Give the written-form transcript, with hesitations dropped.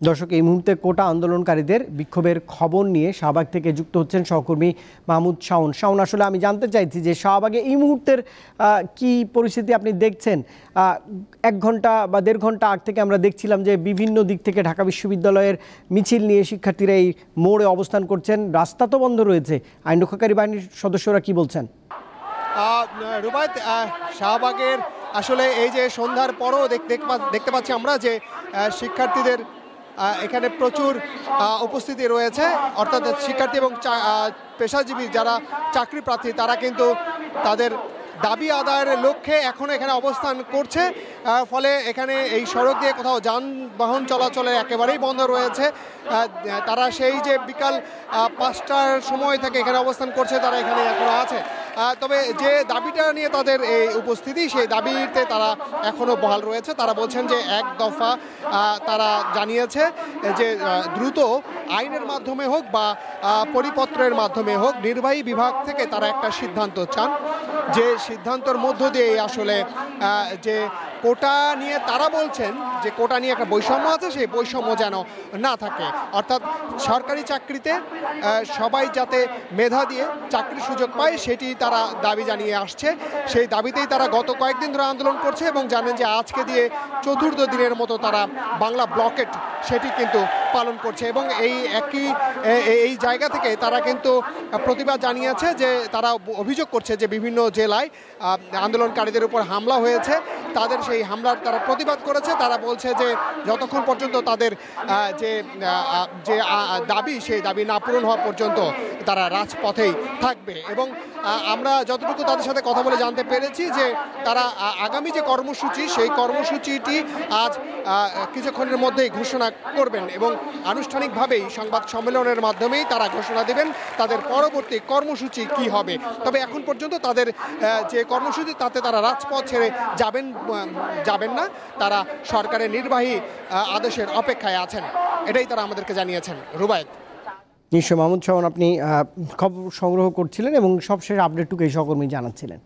দর্শক, এই মুহূর্তে কোটা আন্দোলনকারীদের বিক্ষোভের খবর নিয়ে শাহবাগ থেকে যুক্ত হচ্ছেন সহকর্মী মাহমুদ শাওন। শাওন, আসলে আমি জানতে চাইছি যে শাহবাগে এই মুহূর্তের কি পরিস্থিতি আপনি দেখছেন? 1 ঘন্টা বা 1.5 ঘন্টা আগ থেকে আমরা দেখছিলাম যে বিভিন্ন দিক থেকে ঢাকা বিশ্ববিদ্যালয়ের মিছিল নিয়ে শিক্ষার্থীরা এই মোড়ে অবস্থান করছেন। রাস্তা তো বন্ধ রয়েছে, আইন রক্ষাকারী বাহিনীর সদস্যরা কি বলছেন? রুবায়েত, শাহবাগের আসলে এই যে সন্ধ্যার পরও দেখতে পাচ্ছি আমরা যে শিক্ষার্থীদের এখানে প্রচুর উপস্থিতি রয়েছে, অর্থাৎ শিক্ষার্থী এবং পেশাজীবী যারা চাকরি প্রার্থী তারা কিন্তু তাদের দাবি আদায়ের লক্ষ্যে এখনও এখানে অবস্থান করছে। ফলে এখানে এই সড়ক দিয়ে কোথাও যানবাহন চলাচলের একেবারেই বন্ধ রয়েছে। তারা সেই যে বিকাল 5টার সময় থেকে এখানে অবস্থান করছে, তারা এখানে এখনও আছে। তবে যে দাবিটা নিয়ে তাদের এই উপস্থিতি, সেই দাবিতে তারা এখনও বহাল রয়েছে। তারা বলছেন যে এক দফা তারা জানিয়েছে যে দ্রুত আইনের মাধ্যমে হোক বা পরিপত্রের মাধ্যমে হোক নির্বাহী বিভাগ থেকে তারা একটা সিদ্ধান্ত চান, যে সিদ্ধান্তের মধ্য দিয়ে আসলে যে কোটা নিয়ে তারা বলছেন যে কোটা নিয়ে একটা বৈষম্য আছে, সেই বৈষম্য যেন না থাকে। অর্থাৎ সরকারি চাকরিতে সবাই যাতে মেধা দিয়ে চাকরির সুযোগ পায় সেটি তারা দাবি জানিয়ে আসছে। সেই দাবিতেই তারা গত কয়েকদিন ধরে আন্দোলন করছে এবং জানেন যে আজকে দিয়ে 4র্থ দিনের মতো তারা বাংলা ব্লকেট সেটি কিন্তু পালন করছে। এবং এই জায়গা থেকে তারা কিন্তু প্রতিবাদ জানিয়েছে যে তারা অভিযোগ করছে যে বিভিন্ন জেলায় আন্দোলনকারীদের উপর হামলা হয়েছে, তাদের সেই হামলার তারা প্রতিবাদ করেছে। তারা বলছে যে যতক্ষণ পর্যন্ত তাদের যে দাবি সেই দাবি না পূরণ হওয়া পর্যন্ত তারা রাজপথেই থাকবে। এবং আমরা যতটুকু তাদের সাথে কথা বলে জানতে পেরেছি যে তারা আগামী যে কর্মসূচি সেই কর্মসূচিটি আজ কিছুক্ষণের মধ্যেই ঘোষণা করবেন এবং আনুষ্ঠানিকভাবেই সংবাদ সম্মেলনের মাধ্যমেই তারা ঘোষণা দেবেন তাদের পরবর্তী কর্মসূচি কি হবে। তবে এখন পর্যন্ত তাদের যে কর্মসূচি তাতে তারা রাজপথ ছেড়ে যাবেন না, তারা সরকারের নির্বাহী আদেশের অপেক্ষায় আছেন, এটাই তারা আমাদেরকে জানিয়েছেন। রুবায়েত। নিশ্চয় মাহমুদ শাওন, আপনি খবর সংগ্রহ করছিলেন এবং সবশেষ আপডেটটুকু এই সহকর্মী জানাচ্ছিলেন।